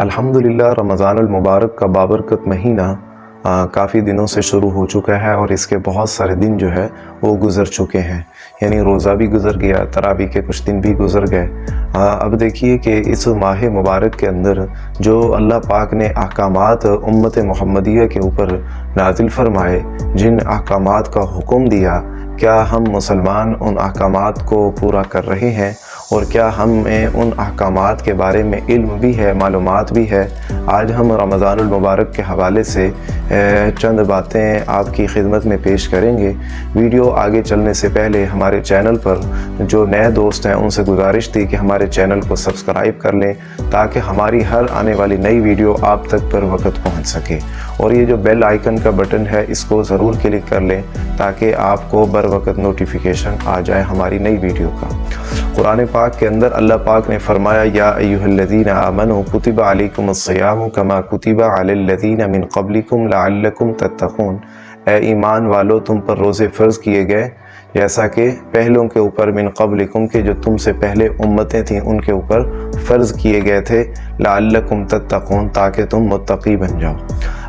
अल्हम्दुलिल्लाह रमज़ान मुबारक का बाबरकत महीना काफ़ी दिनों से शुरू हो चुका है और इसके बहुत सारे दिन जो है वो गुज़र चुके हैं। यानी रोज़ा भी गुज़र गया, तरावी के कुछ दिन भी गुज़र गए। अब देखिए कि इस माह मुबारक के अंदर जो अल्लाह पाक ने अहकामात उम्मत मुहम्मदिया के ऊपर नाज़िल फरमाए, जिन अहकामात का हुक्म दिया, क्या हम मुसलमान उन अहकामात को पूरा कर रहे हैं और क्या हमें उन अहकामात के बारे में इल्म भी है, मालूमात भी है। आज हम रमज़ानुल मुबारक के हवाले से चंद बातें आपकी खिदमत में पेश करेंगे। वीडियो आगे चलने से पहले हमारे चैनल पर जो नए दोस्त हैं उनसे गुजारिश थी कि हमारे चैनल को सब्सक्राइब कर लें ताकि हमारी हर आने वाली नई वीडियो आप तक पर वक्त पहुंच सके। और ये जो बेल आइकन का बटन है इसको ज़रूर क्लिक कर लें ताकि आपको बर वक्त नोटिफिकेशन आ जाए हमारी नई वीडियो का। कुरान पाक के अंदर अल्लाह पाक ने फरमाया, या अय्युहल्लज़ीना आमनू कुतिबा अलैकुमुस्सियामु कमा कुतिबा अलल्लज़ीना मिन क़ब्लिकुम लअल्लकुम तत्तक़ून। ए ईमान वालो, तुम पर रोज़े फ़र्ज़ किए गए जैसा कि पहलों के ऊपर मिन क़ब्लिकुम के जो तुमसे पहले उम्मतें थीं उनके ऊपर फ़र्ज़ किए गए थे, लअल्लकुम तत्तक़ून, ताकि तुम मुत्तक़ी बन जाओ।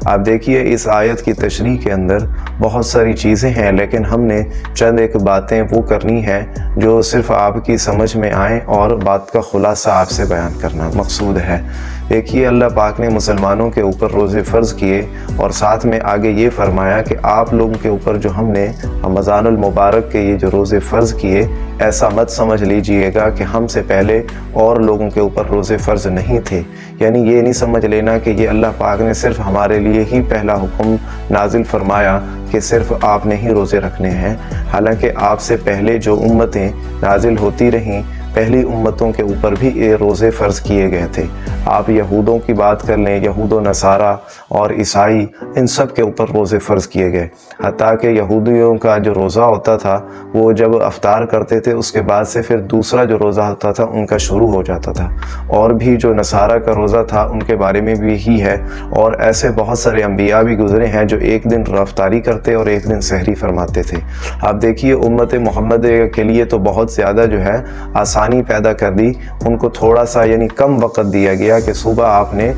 आप देखिए इस आयत की तशरीह के अंदर बहुत सारी चीज़ें हैं, लेकिन हमने चंद एक बातें वो करनी हैं जो सिर्फ़ आपकी समझ में आएँ और बात का खुलासा आपसे बयान करना मकसूद है। देखिए अल्लाह पाक ने मुसलमानों के ऊपर रोज़े फ़र्ज़ किए और साथ में आगे ये फरमाया कि आप लोगों के ऊपर जो हमने रमज़ानुल मुबारक के ये जो रोज़े फ़र्ज़ किए, ऐसा मत समझ लीजिएगा कि हमसे पहले और लोगों के ऊपर रोज़े फ़र्ज़ नहीं थे। यानी ये नहीं समझ लेना कि ये अल्लाह पाक ने सिर्फ़ हमारे लिए ही पहला हुक्म नाजिल फरमाया कि सिर्फ़ आपने ही रोज़े रखने हैं। हालांकि आपसे पहले जो उम्मतें नाजिल होती रहीं, पहली उम्मतों के ऊपर भी ये रोज़े फ़र्ज़ किए गए थे। आप यहूदों की बात कर लें, यहूद व नसारा और ईसाई, इन सब के ऊपर रोज़े फ़र्ज़ किए गए। हत्ता कि यहूदियों का जो रोज़ा होता था वो जब अफ्तार करते थे उसके बाद से फिर दूसरा जो रोज़ा होता था उनका शुरू हो जाता था। और भी जो नसारा का रोज़ा था उनके बारे में भी ही है। और ऐसे बहुत सारे अम्बिया भी गुज़रे हैं जो एक दिन रफ्तारी करते और एक दिन सहरी फरमाते थे। आप देखिए उम्मत मोहम्मद के लिए तो बहुत ज़्यादा जो है आसानी पैदा कर दी। उनको थोड़ा सा यानी कम वक़्त दिया गया कि सुबह आपने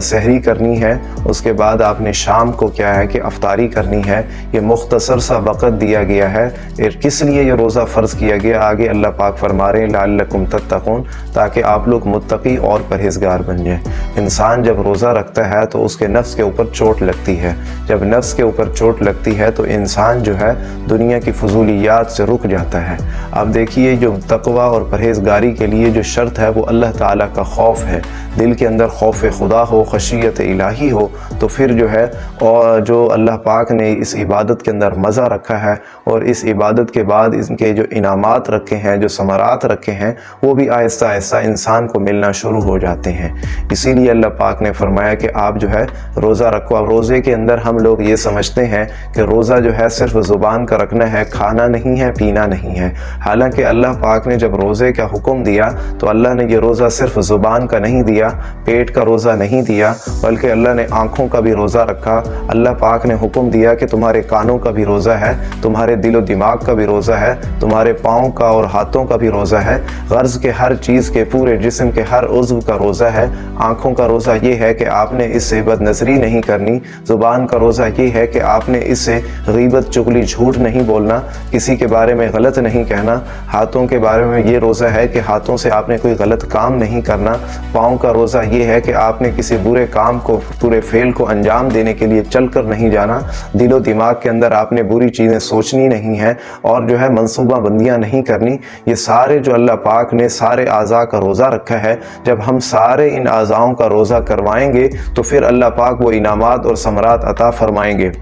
सहरी करनी है, उसके बाद आपने शाम को क्या है कि अफ्तारी करनी है। ये मुख्तसर सा वक़्त दिया गया है। किस लिए ये रोज़ा फ़र्ज़ किया गया? आगे अल्लाह पाक फरमा रहे हैं, लअल्लकुम तत्तक़ून, ताकि आप लोग मुत्तक़ी और परहेज़गार बन जाएं। इंसान जब रोज़ा रखता है तो उसके नफ्स के ऊपर चोट लगती है। जब नफ्स के ऊपर चोट लगती है तो इंसान जो है दुनिया की फजूलियात से रुक जाता है। अब देखिए जो तक़वा और परहेज़गारी के लिए जो शर्त है वो अल्लाह ताला का खौफ है। दिल के अंदर खौफ खुदा हो, खशियत इलाही हो, तो फिर जो है और जो अल्लाह पाक ने इस इबादत के अंदर मज़ा रखा है और इस इबादत के बाद इनके जो इनामात रखे हैं, जो समरात रखे हैं, वो भी आहिस्ता आहिस्ता इंसान को मिलना शुरू हो जाते हैं। इसीलिए अल्लाह पाक ने फरमाया कि आप जो है रोज़ा रखो। अब रोज़े के अंदर हम लोग ये समझते हैं कि रोज़ा जो है सिर्फ ज़ुबान का रखना है, खाना नहीं है, पीना नहीं है। हालांकि अल्लाह पाक ने जब रोज़े का हुक्म दिया तो अल्लाह ने ये रोज़ा सिर्फ ज़ुबान का नहीं दिया, पेट का रोज़ा नहीं दिया, बल्कि अल्लाह ने आँखों का भी रोज़ा रखा। अल्लाह पाक ने हुक्म दिया कि तुम्हारे कानों का भी रोज़ा है, तुम्हारे दिलो दिमाग का भी रोज़ा है, तुम्हारे पाँव का और हाथों का भी रोज़ा है। गर्ज़ के हर चीज़ के, पूरे जिस्म के हर उज़्व का रोज़ा है। आँखों का रोज़ा ये है कि आपने इससे बदनज़री नहीं करनी। ज़ुबान का रोज़ा ये है कि आपने इससे गीबत, चुगली, झूठ नहीं बोलना, किसी के बारे में गलत नहीं कहना। हाथों के बारे में ये रोज़ा है कि हाथों से आपने कोई गलत काम नहीं करना। पाँव का रोज़ा ये है कि आपने किसी बुरे काम को, पूरे फेल को अंजाम देने के लिए चल कर नहीं जाना। दिलो दिमाग के अंदर आपने बुरी चीज़ें सोचनी नहीं है और जो है मंसूबा बंदियाँ नहीं करनी। ये सारे जो अल्लाह पाक ने सारे आज़ा का रोज़ा रखा है, जब हम सारे इन आज़ाओं का रोज़ा करवाएंगे तो फिर अल्लाह पाक वो इनामात और समरात अता फरमाएंगे।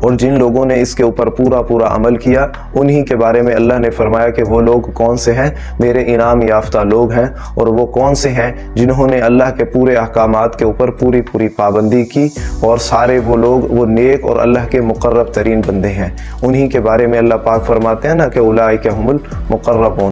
और जिन लोगों ने इसके ऊपर पूरा अमल किया उन्हीं के बारे में अल्लाह ने फरमाया कि वो लोग कौन से हैं, मेरे इनाम याफ्ता लोग हैं। और वो कौन से हैं जिन्होंने अल्लाह के पूरे अहकामात के ऊपर पूरी पाबंदी की, और सारे वो लोग वो नेक और अल्लाह के मुकर्रब तरीन बंदे हैं। उन्हीं के बारे में अल्लाह पाक फरमाते हैं ना कि उलाइका हुमुल मुकर्रबून।